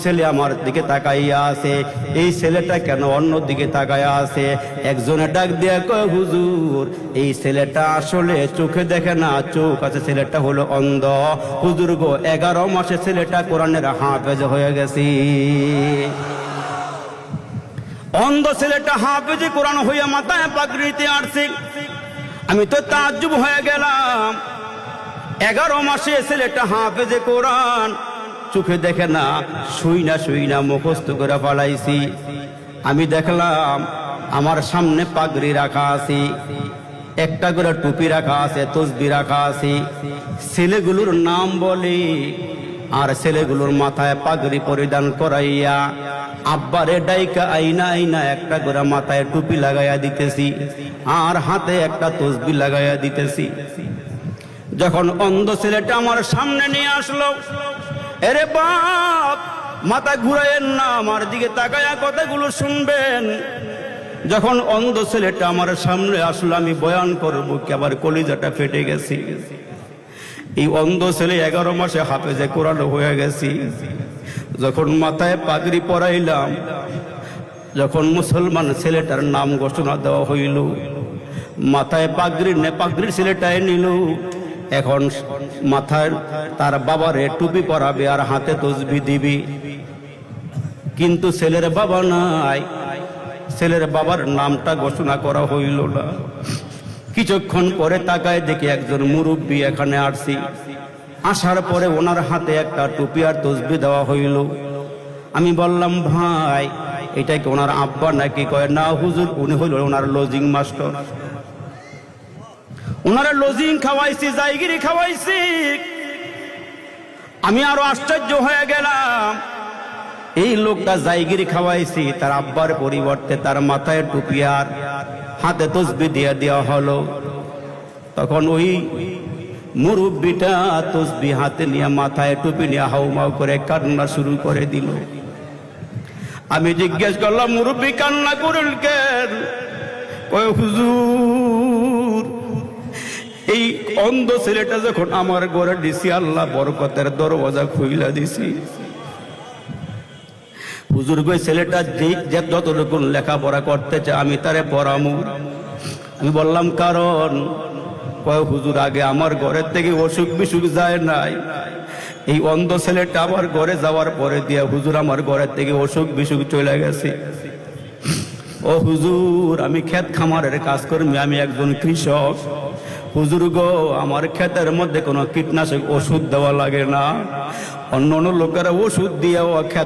ছেলে আমার দিকে তাকাইয়া আছে, এই ছেলেটা কেন অন্য দিকে তাকাইয়া আছে? একজনে ডাক দিয়া কয়, হুজুর এই ছেলেটা আসলে চোখে দেখে না, চোখ আছে, ছেলেটা হলো অন্ধ। হুজুর গো 11 মাসে ছেলেটা কোরআনের হাফেজ হয়ে গেছে। অন্ধ ছেলেটা হাফেজে কোরআন হইয়া মাথায় পাগড়িতে আসছে। আমি তো তাজ্জুব হয়ে গেলাম, 11 মাসে ছেলেটা হাফেজে কোরআন, চোখে দেখে না, শুই না মুখস্থ করে ফেলাইছি। আমি দেখলাম আমার সামনে পাগড়ি রাখা আছে, একটা করে টুপি রাখা আছে, তসবি রাখা আছে। ছেলেগুলোর নাম বলি আর ছেলেগুলোর মাথায় পাগড়ি পরিধান করাইয়া আব্বারে ডাইকা আইনা একটা করে মাথায় টুপি লাগাইয়া দিতেছি আর হাতে একটা তসবি লাগাইয়া দিতেছি। যখন অন্ধ ছেলেটা আমার সামনে নিয়ে আসলো, এরে বাপ মাথা ঘুরাইয়েন না, আমার দিকে তাকায়া কথাগুলো শুনবেন। যখন অন্ধ ছেলেটা আমার সামনে আসলো, আমি বয়ান করবো কি আবার কলিজাটা ফেটে গেছি। এই অন্ধ ছেলে 11 মাসে হাফেজে কোরআন হয়ে গেছি। যখন মাথায় পাগড়ি পরাইলাম, যখন মুসলমান ছেলেটার নাম ঘোষণা দেওয়া হইল, মাথায় পাগড়ির ছেলেটাই নিল। এখন মাথায় তার বাবারে টুপি পরাবে আর হাতে তসবি দিবি, কিন্তু ছেলের বাবা নাই, ছেলের বাবার নামটা ঘোষণা করা হইল না। কিছুক্ষণ পরে তাকায় দেখি একজন মুরব্বী এখানে আসছি। আসার পরে ওনার হাতে একটা টুপি আর তসবি দেওয়া হইল। আমি বললাম, ভাই এটা কি ওনার আব্বা নাকি? কয় না হুজুর, উনি হইল ওনার লজিং মাস্টার, ওনারা লজিং খাওয়াইছি, জায়গিরি খাওয়াইছি। আমি আরো আশ্চর্য হয়ে গেলাম, এই লোকটা জায়গিরি খাওয়াইছি, তার আব্বার পরিবর্তে তার মাথায় টুপি আর হাতে তসবি দিয়ে দেওয়া হলো। তখন ওই মুরব্বিটা তসবি হাতে নিয়ে মাথায় টুপি নিয়ে হাউমাউ করে কান্না শুরু করে দিল। আমি জিজ্ঞেস করলাম, মুরব্বি কান্না করল কেন? কয় হুজুর এই অন্ধ ছেলেটা যখন আমার ঘরে দিছি, আল্লাহ বরকতের দরওয়াজা খুইলা দিছি। হুজুর গো ছেলেটা যে যতটুকু লেখাপড়া করতে চায় আমি তারে পড়ামু। আমি বললাম কারণ? কয় হুজুর আগে আমার ঘরের থেকে অসুখ বিসুখ যায় নাই, এই অন্ধ ছেলেটা আমার ঘরে যাওয়ার পরে দিয়া হুজুর আমার ঘরের থেকে অসুখ বিসুখ চলে গেছে। ও হুজুর আমি ক্ষেত খামারের কাজ করি, আমি একজন কৃষক। হুজুর গো আমার ক্ষেতের মধ্যে কোনো কীটনাশক ওষুধ দেওয়া লাগে না, অন্য লোকেরা ওষুধ দিয়েও ক্ষেত